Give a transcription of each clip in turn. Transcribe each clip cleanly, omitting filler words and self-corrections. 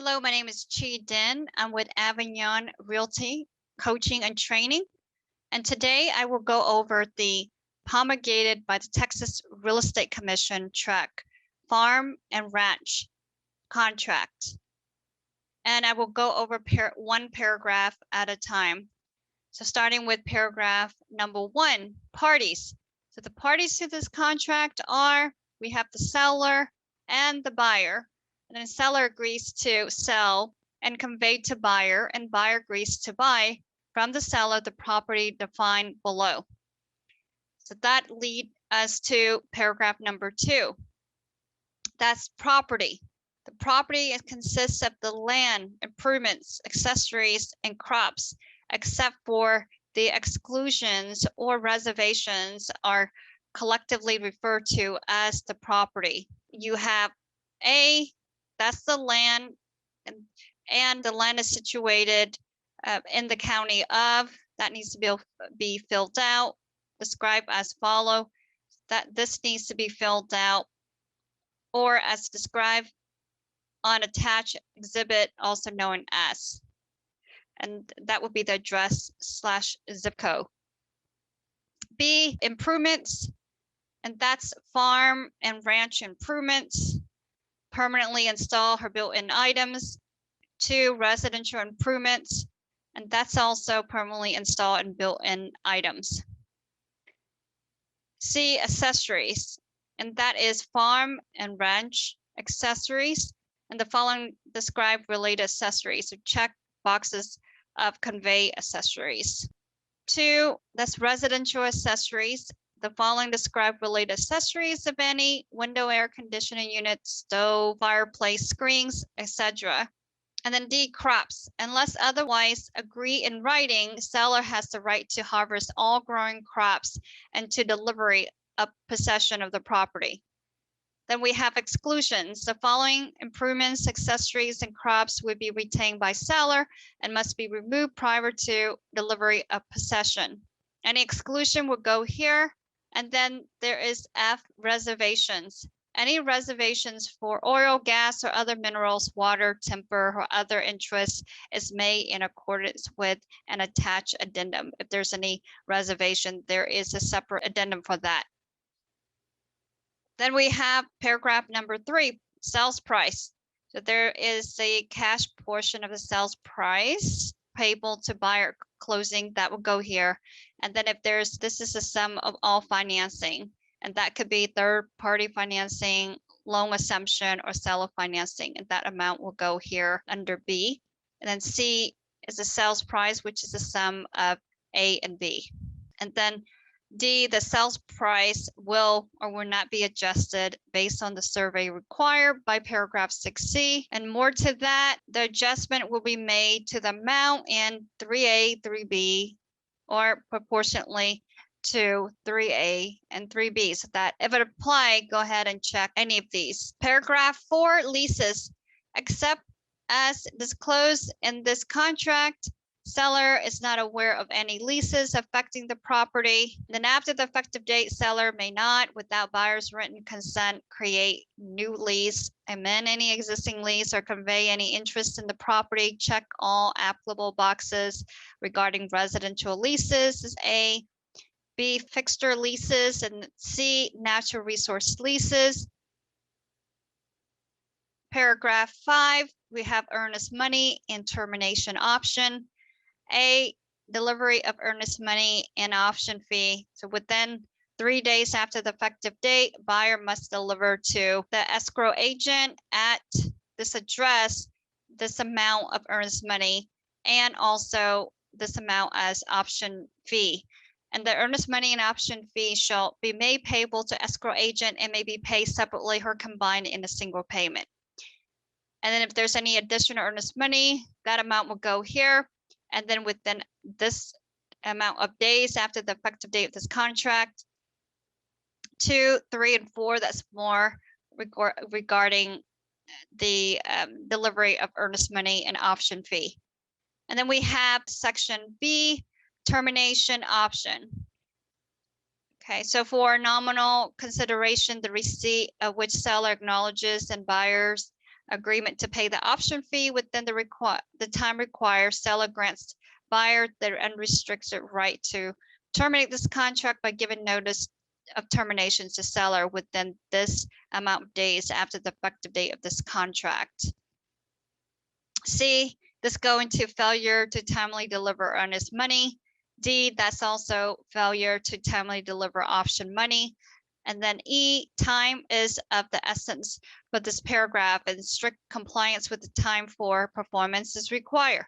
Hello, my name is Chi Din. I'm with Avignon Realty Coaching and Training. And today I will go over the promulgated by the Texas Real Estate Commission track farm and ranch contract. And I will go over one paragraph at a time. So starting with paragraph number 1, parties. So the parties to this contract are, we have the seller and the buyer. And then seller agrees to sell and convey to buyer, and buyer agrees to buy from the seller the property defined below. So that leads us to paragraph number 2. That's property. The property consists of the land, improvements, accessories, and crops, except for the exclusions or reservations are collectively referred to as the property. You have A, that's the land, and the land is situated in the county of, that needs to be filled out, described as follow, that this needs to be filled out, or as described on attached exhibit, also known as, and that would be the address / zip code. B, improvements, and that's farm and ranch improvements, permanently install or built-in items. 2, residential improvements, and that's also permanently installed and built-in items. C, accessories, and that is farm and ranch accessories, and the following describe related accessories. So check boxes of convey accessories. 2, that's residential accessories. The following describe related accessories, if any: window, air conditioning unit, stove, fireplace, screens, etc. And then D, crops. Unless otherwise agreed in writing, seller has the right to harvest all growing crops and to delivery of possession of the property. Then we have exclusions. The following improvements, accessories, and crops would be retained by seller and must be removed prior to delivery of possession. Any exclusion would go here. And then there is F, reservations. Any reservations for oil, gas, or other minerals, water, timber, or other interests is made in accordance with an attached addendum. If there's any reservation, there is a separate addendum for that. Then we have paragraph number 3, sales price. So there is a cash portion of the sales price payable to buyer closing, that will go here. And then if this is the sum of all financing, and that could be third-party financing, loan assumption, or seller financing, and that amount will go here under B. And then C is the sales price, which is the sum of A and B. And then D, the sales price will or will not be adjusted based on the survey required by paragraph 6C. And more to that, the adjustment will be made to the amount in 3A, 3B, or proportionately to 3A and 3B, so that if it apply, go ahead and check any of these. Paragraph 4, leases. Except as disclosed in this contract, seller is not aware of any leases affecting the property. Then after the effective date, seller may not, without buyer's written consent, create new lease, amend any existing lease, or convey any interest in the property. Check all applicable boxes regarding residential leases is A. B, fixture leases, and C, natural resource leases. Paragraph 5, we have earnest money and termination option. A, delivery of earnest money and option fee. So within 3 days after the effective date, buyer must deliver to the escrow agent at this address this amount of earnest money and also this amount as option fee. And the earnest money and option fee shall be made payable to escrow agent and may be paid separately or combined in a single payment. And then if there's any additional earnest money, that amount will go here. And then within this amount of days after the effective date of this contract, 2, 3, and 4, that's more regarding the delivery of earnest money and option fee. And then we have section B, termination option. Okay, so for nominal consideration, the receipt of which seller acknowledges and buyers agreement to pay the option fee within the time required. Seller grants buyer the unrestricted right to terminate this contract by giving notice of termination to seller within this amount of days after the effective date of this contract. C, this go into failure to timely deliver earnest money. D, that's also failure to timely deliver option money. And then E, time is of the essence for this paragraph, and strict compliance with the time for performance is required.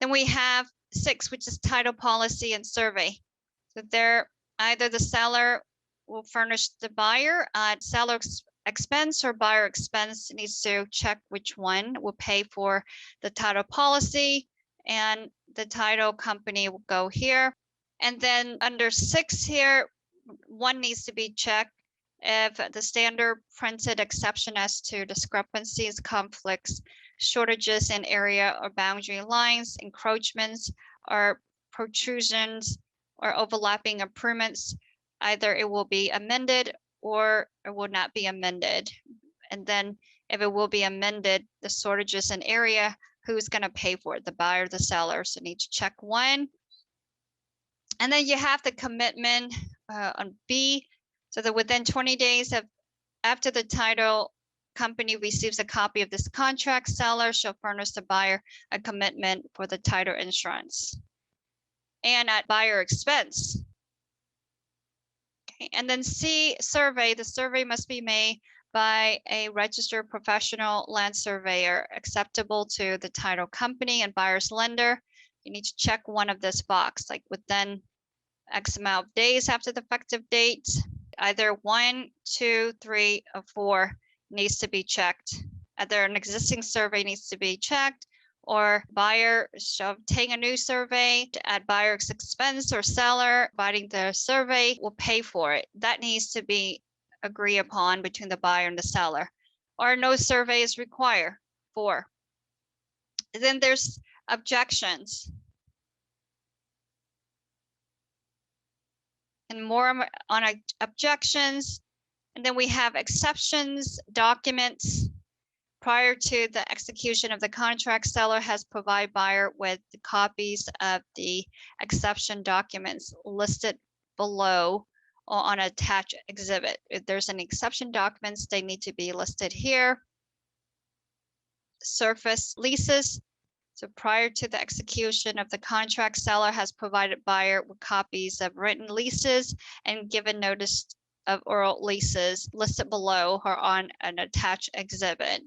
Then we have 6, which is title policy and survey. So there, either the seller will furnish the buyer at seller expense or buyer expense. Needs to check which one will pay for the title policy, and the title company will go here. And then under 6 here, one needs to be checked if the standard printed exception as to discrepancies, conflicts, shortages in area or boundary lines, encroachments, or protrusions, or overlapping improvements, either it will be amended or it will not be amended. And then if it will be amended, the shortages in area, who's going to pay for it, the buyer, the seller? So need to check one. And then you have the commitment on B, so that within 20 days after the title company receives a copy of this contract, seller shall furnish the buyer a commitment for the title insurance. And at buyer expense. Okay. And then C, survey. The survey must be made by a registered professional land surveyor acceptable to the title company and buyer's lender. You need to check one of this box, like within X amount of days after the effective date. Either 1, 2, 3, or 4 needs to be checked. Either an existing survey needs to be checked, or buyer shall obtain a new survey at buyer's expense, or seller providing the survey will pay for it. That needs to be agreed upon between the buyer and the seller, or no survey is required. 4. Then there's objections. And more on objections. And then we have exceptions, documents. Prior to the execution of the contract, seller has provided buyer with the copies of the exception documents listed below or on attached exhibit. If there's any exception documents, they need to be listed here. Surface leases. So prior to the execution of the contract, seller has provided buyer with copies of written leases and given notice of oral leases listed below or on an attached exhibit.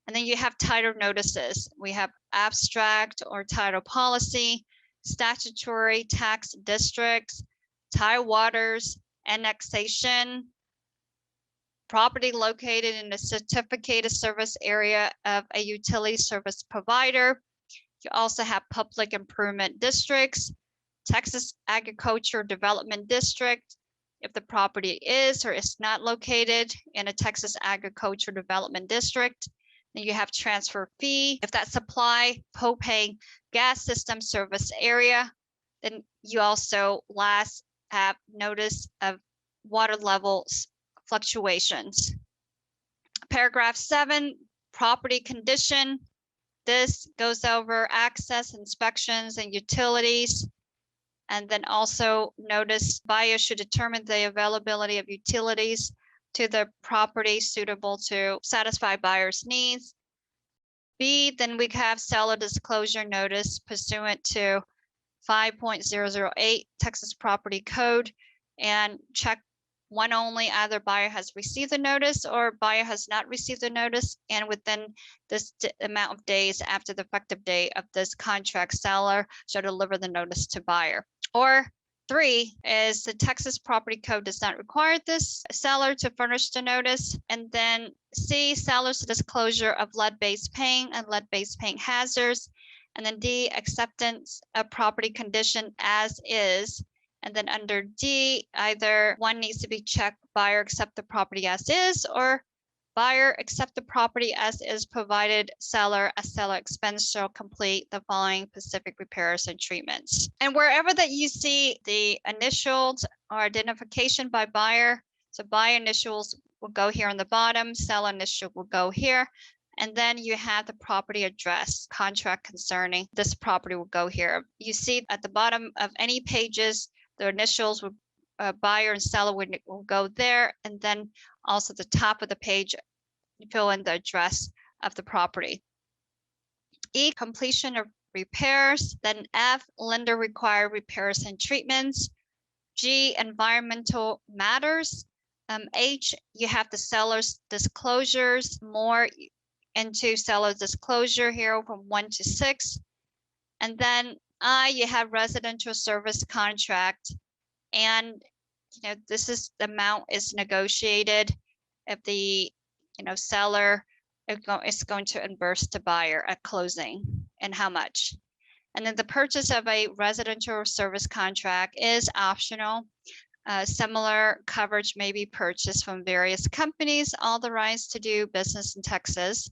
And then you have title notices. We have abstract or title policy, statutory tax districts, tidal waters, annexation, property located in a certificated service area of a utility service provider. You also have public improvement districts, Texas Agriculture Development District, if the property is or is not located in a Texas Agriculture Development District. Then you have transfer fee. If that supply propane gas system service area, then you also last have notice of water levels fluctuations. Paragraph 7, property condition. This goes over access, inspections, and utilities. And then also notice buyer should determine the availability of utilities to the property suitable to satisfy buyer's needs. B, then we have seller disclosure notice pursuant to 5.008 Texas Property Code, and check one only, either buyer has received the notice or buyer has not received the notice, and within this amount of days after the effective date of this contract, seller shall deliver the notice to buyer. Or 3 is the Texas Property Code does not require this seller to furnish the notice. And then C, seller's disclosure of lead-based paint and lead-based paint hazards. And then D, acceptance of property condition as is. And then under D, either one needs to be checked, buyer accept the property as is, or buyer accept the property as is, provided seller at seller expense shall complete the following specific repairs and treatments. And wherever that you see the initials or identification by buyer, So buyer initials will go here on the bottom, seller initial will go here. And then you have the property address, contract concerning this property will go here. You see at the bottom of any pages, the initials will buyer and seller will go there. And then also the top of the page, you fill in the address of the property. E, completion of repairs. Then F, lender required repairs and treatments. G, environmental matters. H, you have the seller's disclosures, more into seller's disclosure here from 1 to 6. And then I, you have residential service contract. And this is the amount is negotiated if the seller is going to reimburse the buyer at closing and how much. And then the purchase of a residential service contract is optional. Similar coverage may be purchased from various companies authorized to do business in Texas.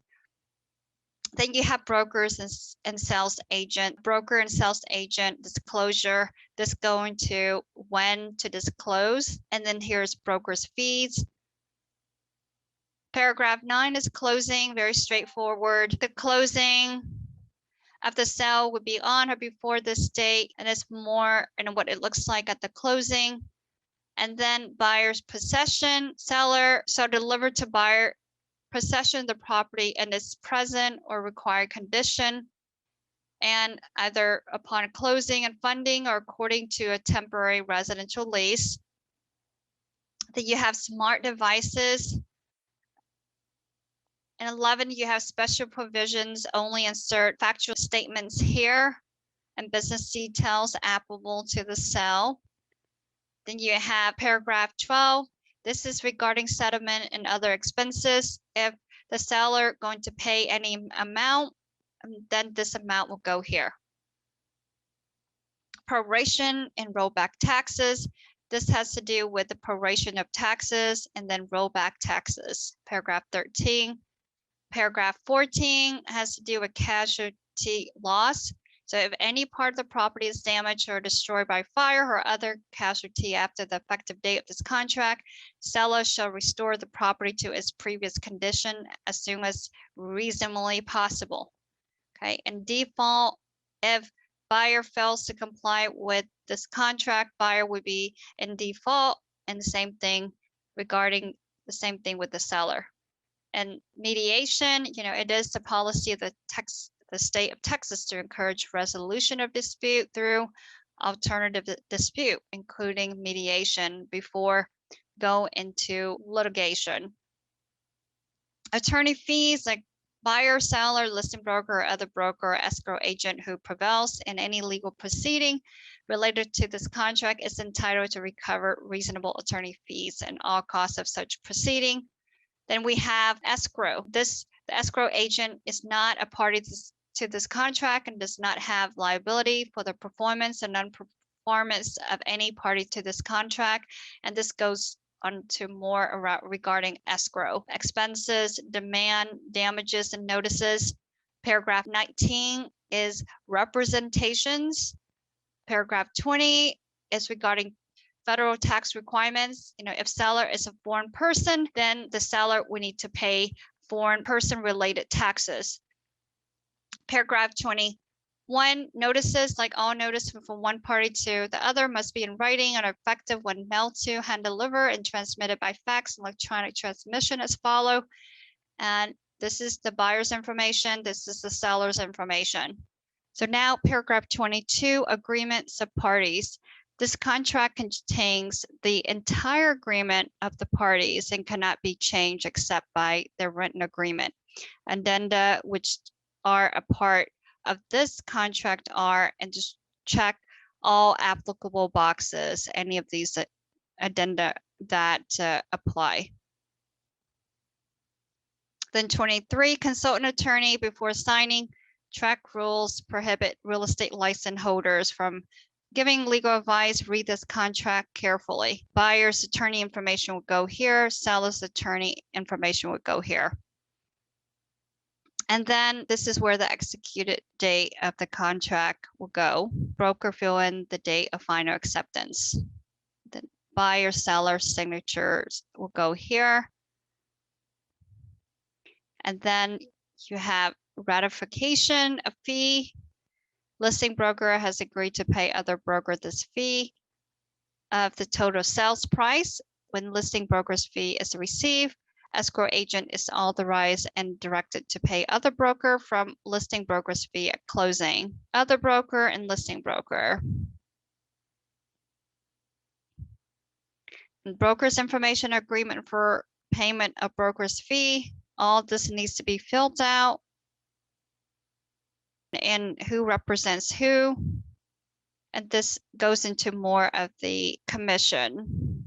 Then you have brokers and sales agent. Broker and sales agent disclosure. This going to when to disclose. And then here's broker's fees. Paragraph 9 is closing, very straightforward. The closing of the sale would be on or before this date, and it's more and what it looks like at the closing. And then buyer's possession, seller, so delivered to buyer, possession of the property in its present or required condition, and either upon closing and funding or according to a temporary residential lease. Then you have smart devices. And 11, you have special provisions, only insert factual statements here and business details applicable to the sale. Then you have paragraph 12. This is regarding settlement and other expenses. If the seller going to pay any amount, then this amount will go here. Proration and rollback taxes. This has to do with the proration of taxes and then rollback taxes. Paragraph 13. Paragraph 14 has to do with casualty loss. So if any part of the property is damaged or destroyed by fire or other casualty after the effective date of this contract, seller shall restore the property to its previous condition as soon as reasonably possible. Okay, and default, if buyer fails to comply with this contract, buyer would be in default, and the same thing regarding the same thing with the seller. And mediation, it is the policy of the state of Texas to encourage resolution of dispute through alternative dispute, including mediation before go into litigation. Attorney fees, like buyer, seller, listing broker, or other broker or escrow agent who prevails in any legal proceeding related to this contract is entitled to recover reasonable attorney fees and all costs of such proceeding. Then we have escrow. The escrow agent is not a party to this contract and does not have liability for the performance and non-performance of any party to this contract. And this goes on to more regarding escrow. Expenses, demand, damages, and notices. Paragraph 19 is representations. Paragraph 20 is regarding federal tax requirements. If seller is a foreign person, then the seller will need to pay foreign person related taxes. Paragraph 21, notices, like all notice from one party to the other, must be in writing and effective when mailed to, hand delivered, and transmitted by fax and electronic transmission as follow. And this is the buyer's information. This is the seller's information. So now paragraph 22, agreements of parties. This contract contains the entire agreement of the parties and cannot be changed except by the written agreement. Addenda, which are a part of this contract, are, and just check all applicable boxes, any of these addenda that apply. Then 23, consult an attorney before signing. Track rules prohibit real estate license holders from giving legal advice. Read this contract carefully. Buyer's attorney information will go here. Seller's attorney information will go here. And then this is where the executed date of the contract will go. Broker fill in the date of final acceptance. buyer seller signatures will go here. And then you have ratification, a fee. Listing broker has agreed to pay other broker this fee of the total sales price. When listing broker's fee is received, escrow agent is authorized and directed to pay other broker from listing broker's fee at closing. Other broker and listing broker. And broker's information agreement for payment of broker's fee. All this needs to be filled out. And who represents who. And this goes into more of the commission.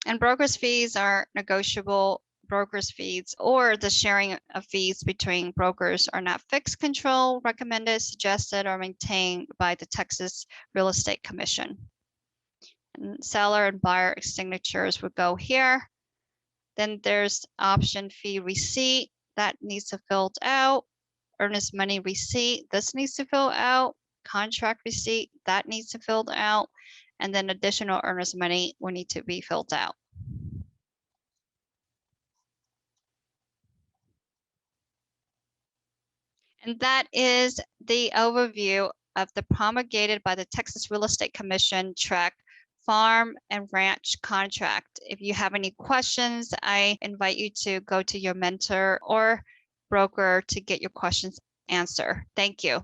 And broker's fees are negotiable. Broker's fees or the sharing of fees between brokers are not fixed, control, recommended, suggested, or maintained by the Texas Real Estate Commission. And seller and buyer signatures would go here. Then there's option fee receipt that needs to fill out. Earnest money receipt, this needs to fill out. Contract receipt, that needs to fill out. And then additional earnest money will need to be filled out. And that is the overview of the promulgated by the Texas Real Estate Commission tract farm and ranch contract. If you have any questions, I invite you to go to your mentor or broker to get your questions answered. Thank you.